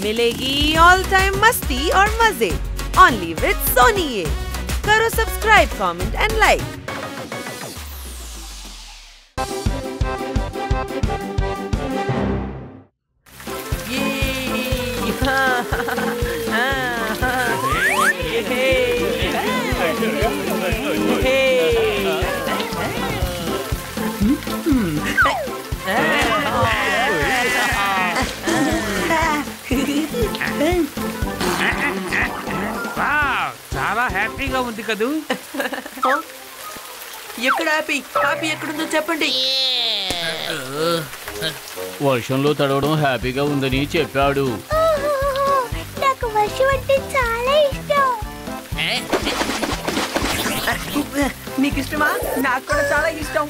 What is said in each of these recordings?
मिलेगी all time मस्ती और मजे ओनली विद सोनी। ये करो सब्सक्राइब, कमेंट एंड लाइक। చాలా హ్యాపీగా ఉంది కదూ. ఎక్కడ హ్యాపీ హ్యాపీ ఎక్కడుందో చెప్పండి. వర్షంలో తడవడం హ్యాపీగా ఉందని చెప్పాడు. నాకు వర్షం అంటే చాలా ఇష్టం. నీకు ఇష్టమా? నాకు కూడా చాలా ఇష్టం.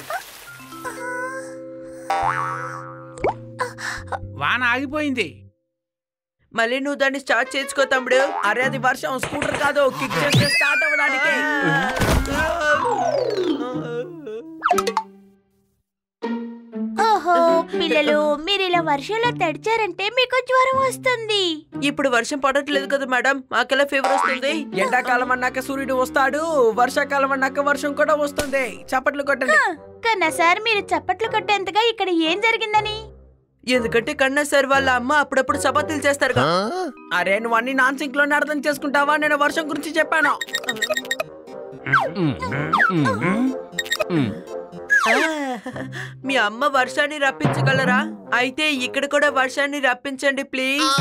వాన ఆగిపోయింది. మళ్ళీ నువ్వు దాన్ని స్టార్ట్ చేసుకో తమ్ముడు. అరే అది వర్షం, స్కూటర్ కాదు. కిక్ చేస్తే స్టార్ట్ అవ్వడానికి. ఓహో పిల్లలు, మీరు ఇలా వర్షంలో తడిచారంటే మీకు జ్వరం వస్తుంది. ఇప్పుడు వర్షం పడట్లేదు కదా మేడం, మాకెలా ఫీవర్ వస్తుంది? ఎండాకాలం అన్నాక సూర్యుడు వస్తాడు, వర్షాకాలం అన్నాక వర్షం కూడా వస్తుంది. చప్పట్లు కొట్టండి. కన్నా సార్, మీరు చప్పట్లు కొట్టేంతగా ఇక్కడ ఏం జరిగిందని? ఎందుకంటే కన్నా సార్ వాళ్ళ అమ్మ అప్పుడప్పుడు చపాతీలు చేస్తారు. అరే నువ్వు అన్ని నాన్ సింక్ లోనే అర్థం చేసుకుంటావా? నేను వర్షం గురించి చెప్పాను. మీ అమ్మ వర్షాన్ని రప్పించగలరా? అయితే ఇక్కడ కూడా వర్షాన్ని రప్పించండి ప్లీజ్.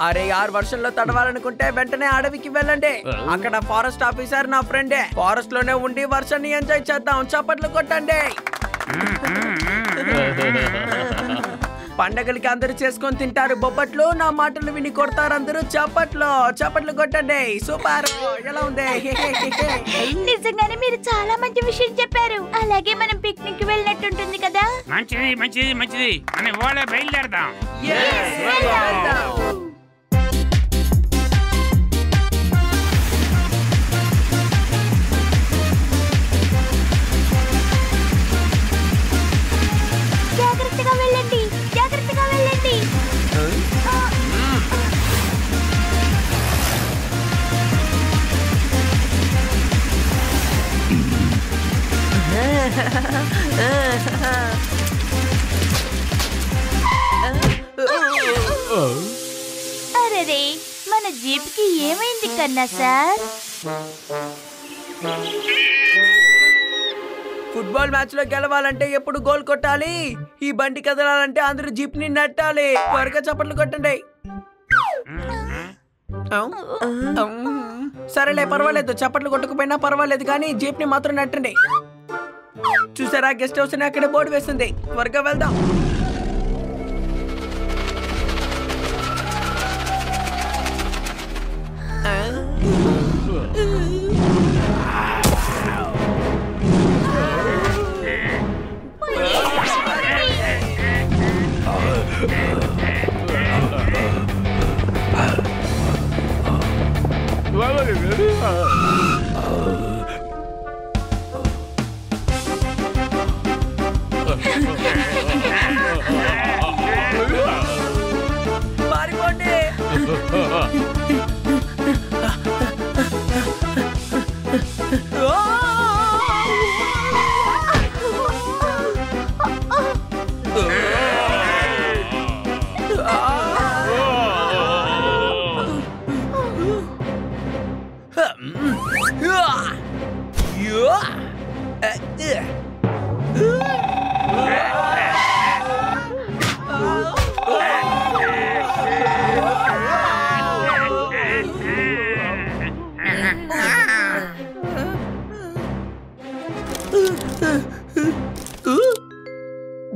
అరే యార్, వర్షంలో తడవాలనుకుంటే వెంటనే అడవికి వెళ్ళండి. అక్కడ ఫారెస్ట్ ఆఫీసర్ నా ఫ్రెండే. ఫారెస్ట్ లోనే ఉండి వర్షాన్ని ఎంజాయ్ చేద్దాం. చప్పట్లు కొట్టండి. పండగలకి అందరూ చేసుకొని తింటారు బొబ్బట్లు. నా మాటలు విని కొడతారు అందరూ. చప్పట్లు కొట్టండి. సూపర్. ఎలా ఉంది? నిజంగానే మీరు చాలా మంచి విషయం చెప్పారు. అలాగే మనం పిక్నిక్ వెళ్ళినట్టుంటుంది కదా. మంచిది మంచిది మంచిది. మనం ఇవాళ బయలుదేరదాం. జాగ్రత్తగా వెళ్ళండి, జాగ్రత్తగా వెళ్ళండి. అరే, మన జీప్ కి ఏమైంది కన్నా సార్? ఫుట్బాల్ మ్యాచ్ లో గెలవాలంటే ఎప్పుడు గోల్ కొట్టాలి. ఈ బండి కదలాలంటే అందరూ జీప్ ని నెట్టాలి. త్వరగా చప్పట్లు కొట్టండి. సరేలే, పర్వాలేదు. చప్పట్లు కొట్టకపోయినా పర్వాలేదు, కానీ జీప్ ని మాత్రం నెట్టండి. చూసారా, గెస్ట్ హౌస్ అని అక్కడే బోర్డు వేస్తుంది. త్వరగా వెళ్దాం. పారిపోండి.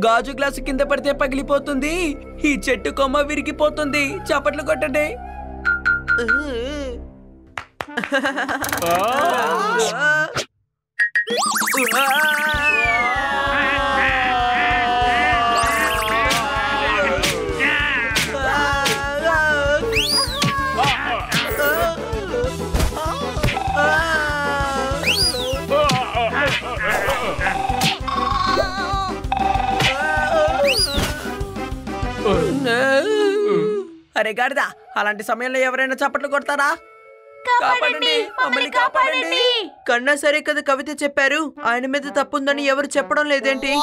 గాజు గ్లాసు కింద పడితే పగిలిపోతుంది. ఈ చెట్టు కొమ్మ విరిగిపోతుంది. చప్పట్లు కొట్టండి. అరే గాడిదా, అలాంటి సమయంలో ఎవరైనా చప్పట్లు కొడతారా? కాపాడండి, మమ్మల్ని కాపాడండి. కన్నా సరే కదా కవిత చెప్పారు, ఆయన మీద తప్పుందని ఎవరు చెప్పడం లేదేంటి?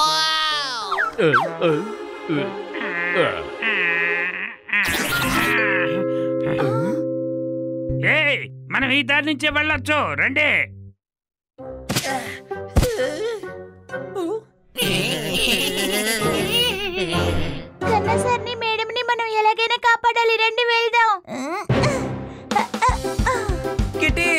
మనం ఈ దారి నుంచే వెళ్ళొచ్చు, రండి. కన్నా సార్ని మేడంని మనం ఎలాగైనా కాపాడాలి, రండి వెళ్దాం. కిటీ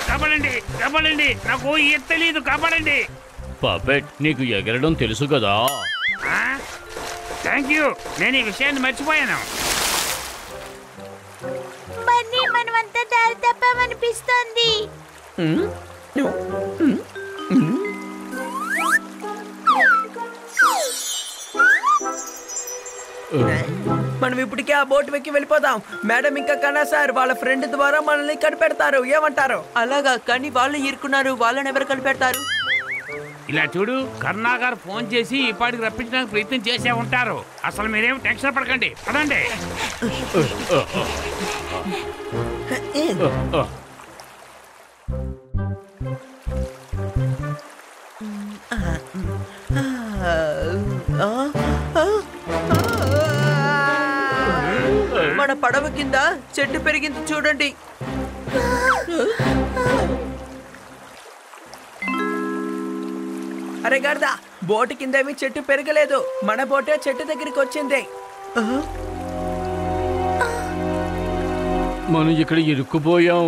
కాపాడండి, కాపాడండి, నాకు తెలీదు, కాపాడండి. పపెట్, నీకు ఎగరడం తెలుసు కదా? థ్యాంక్ యూ, నేను ఈ విషయాన్ని మర్చిపోయాను. బన్నీ, మనమంతా దారి తప్పామనిపిస్తోంది. మనం ఇప్పటికే ఆ బోట్ వెక్కి వెళ్ళిపోదాం. మేడం ఇంకా కన్నా సార్ వాళ్ళ ఫ్రెండ్ ద్వారా మనల్ని కనిపెడతారు. ఏమంటారు? అలాగా, కానీ వాళ్ళు ఇరుకున్నారు, వాళ్ళని ఎవరు కనిపెడతారు? ఇలా చూడు, కరుణా గారు ఫోన్ చేసి ఈ పాటికి రప్పించడానికి ప్రయత్నం చేసే ఉంటారు. అసలు మీరేం టెన్షన్ పడకండి, పదండి. మన పడవ కింద చెట్టు పెరిగింది చూడండి. అరే గాడిదా, బోటు కిందేమి చెట్టు పెరగలేదు, మన బోటే చెట్టు దగ్గరికి వచ్చింది. మనం ఇక్కడ ఇరుక్కుపోయాం.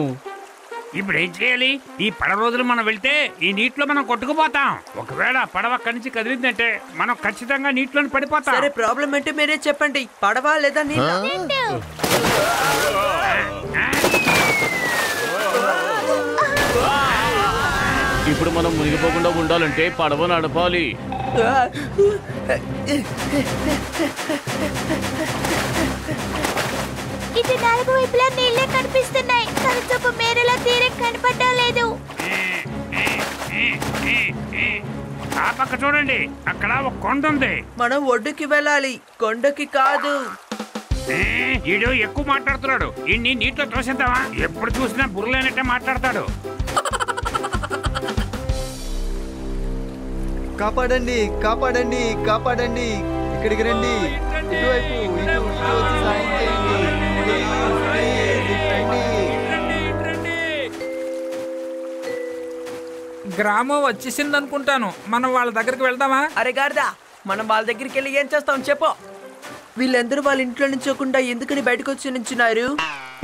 ఇప్పుడు ఏం చేయాలి? ఈ పడవ రోజులు మనం వెళ్తే ఈ నీటిలో మనం కొట్టుకుపోతాం. ఒకవేళ పడవ అక్కడి నుంచి కదిలిందంటే మనం ఖచ్చితంగా నీటిలోని పడిపోతాం. సరే, ప్రాబ్లం ఏంటో మీరే చెప్పండి. పడవ లేదా నీళ్ళ? ఇప్పుడు మనం మునిగిపోకుండా ఉండాలంటే పడవ నడపాలి. ఇటు నాలుగు వైపులా నీళ్ళే కనిపిస్తున్నాయి, కానీ చూపు మేరలో తీరం కనపడడం లేదు. ఆ పక్క చూడండి, అక్కడ ఒక కొండ ఉంది. మనం ఒడ్డుకి వెళ్ళాలి, కొండకి కాదు. ఈడు ఎక్కువ మాట్లాడుతున్నాడు, ఇన్ని నీటిలో తోసేద్దామా? ఎప్పుడు చూసినా బుర్రలేనట్టే మాట్లాడతాడు. కాపాడండి, కాపాడండి, కాపాడండి, ఇక్కడికి రండి, ఇటువైపు, ఇటు వచ్చి సాయం చేయండి. గ్రామం వచ్చేసింది అనుకుంటాను, మనం వాళ్ళ దగ్గరికి వెళ్దామా? అరే గాడిదా, మనం వాళ్ళ దగ్గరికి వెళ్ళి ఏం చేస్తాం చెప్పు. వీళ్ళందరూ వాళ్ళ ఇంట్లో నుంచోకుండా ఎందుకని బయటకు వచ్చి నించున్నారు?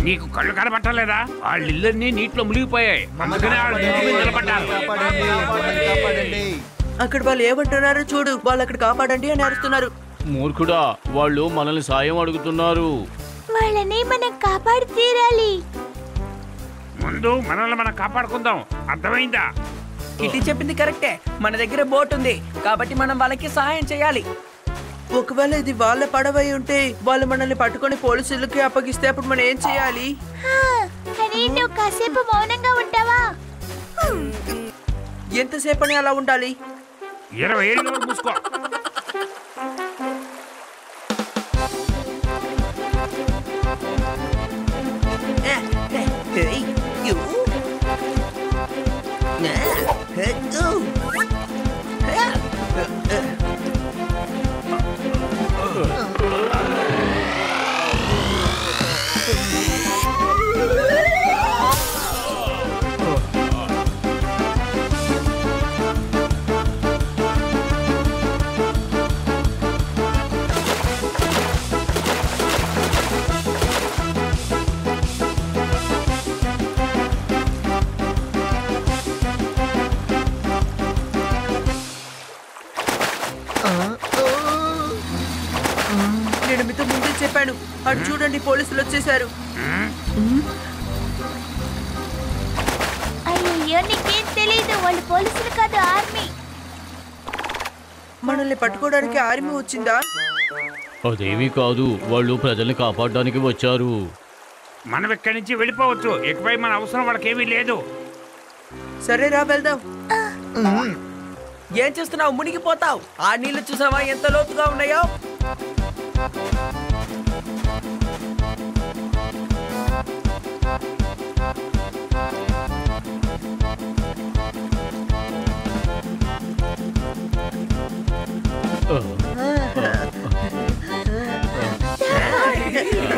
నీకు కళ్ళు కనబట్టలేదా? వాళ్ళ ఇళ్ళన్నీ నీటిలో మునిగిపోయాయి, అందుకనే వాళ్ళ ఇంటి మీద నిలబడ్డారు. కాపాడండి, మమ్మల్ని కాపాడండి. అక్కడ వాళ్ళు ఏమంటున్నారో చూడు, వాళ్ళు అక్కడ కాపాడండి అని అరుస్తున్నారు. మూర్ఖుడా, వాళ్ళు మనల్ని సాయం అడుగుతున్నారు. వాళ్ళని మనం కాపాడి తీరాలి. ముందు మనల్ని మనం కాపాడుకుందాం, అర్థమైందా? కిటీ చెప్పింది కరెక్టే, మన దగ్గర బోట్ ఉంది కాబట్టి మనం వాళ్ళకి సహాయం చేయాలి. ఒకవేళ ఇది వాళ్ళ పడవ అయి ఉంటే వాళ్ళు మనల్ని పట్టుకొని పోలీసులకి అప్పగిస్తే అప్పుడు మనం ఏం చేయాలి? కానీ నువ్వు కాసేపు మౌనంగా ఉంటావా? ఎంతసేపు అని అలా ఉండాలి? 20 ఏళ్ళు మూసుకో. నేను మీతో ముందే చెప్పాను, అటు చూడండి పోలీసులు వచ్చేసారు. అయ్యో, నీకేం తెలీదు, వాళ్ళు పోలీసులు కాదు, ఆర్మీ. మనల్ని పట్టుకోవడానికి ఆర్మీ వచ్చిందా? అదేమీ కాదు, వాళ్ళు ప్రజల్ని కాపాడడానికి వచ్చారు. మనం ఇక్కడి నుంచి వెళ్ళిపోవచ్చు. ఇకపై మన అవసరం వాళ్ళకేమీ లేదు. సరేరా వెళ్దాం. ఏం చేస్తున్నావు? మునిగిపోతావు. ఆ నీళ్లు చూసావా ఎంత లోతుగా ఉన్నాయో?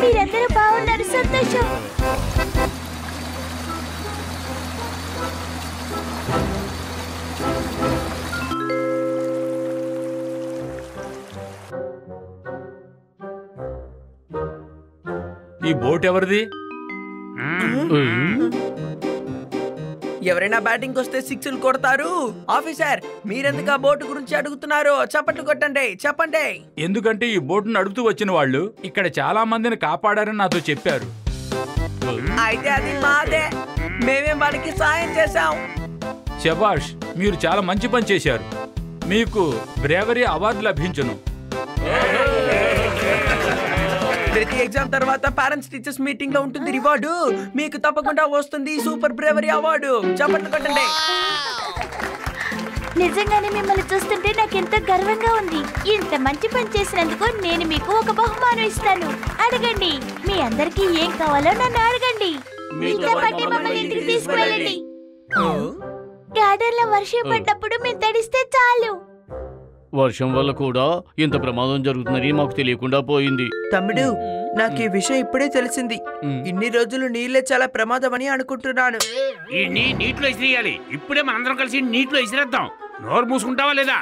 మీరందరూ బాగున్నారు, సంతోషం. ఈ బోట్ ఎవరిది? ఎవరైనా బ్యాటింగ్ వస్తే సిక్స్లు కొడతారు. ఆఫీసర్, మీరెందుకు ఆ బోటు గురించి అడుగుతున్నారు? చప్పట్లు కొట్టండి, చెప్పండి. ఎందుకంటే ఈ బోటును అడుగుతూ వచ్చిన వాళ్ళు ఇక్కడ చాలా మందిని కాపాడారని నాతో చెప్పారు. అయితే అది మాదే. మేమేం వాళ్ళకి సాయం చేశాం. శభాష్, మీరు చాలా మంచి పని చేశారు. మీకు బ్రేవరీ అవార్డు లభించును. ప్రతి ఎగ్జామ్ తర్వాత పేరెంట్స్ టీచర్స్ మీటింగ్ లో ఉంటుంది రివార్డు. మీకు తప్పకుండా వస్తుంది సూపర్ బ్రేవరీ అవార్డు. చప్పట్లు కొట్టండి. నిజంగానే మిమ్మల్ని చూస్తుంటే నాకు ఎంతో గర్వంగా ఉంది. ఇంత మంచి పని చేసినందుకు నేను మీకు ఒక బహుమానం ఇస్తాను. అడగండి. మీ అందరికీ ఏం కావాలో నన్ను అడగండి. మీతో పాటే మమ్మల్ని ఇంటికి తీసుకువెళ్ళండి. గార్డెన్ లో వర్షం పడ్డప్పుడు మేము తడిస్తే చాలు. వర్షం వల్ల కూడా ఇంత ప్రమాదం జరుగుతుందని మాకు తెలియకుండా పోయింది. తమ్ముడు, నాకు ఈ విషయం ఇప్పుడే తెలిసింది. ఇన్ని రోజులు నీళ్ళే చాలా ప్రమాదం అని అనుకుంటున్నాను. ఈ నీటిలో విసిరేయాలి. ఇప్పుడే మనందరం కలిసి నీటిలో విసిరేద్దాం. నోరు మూసుకుంటావా లేదా?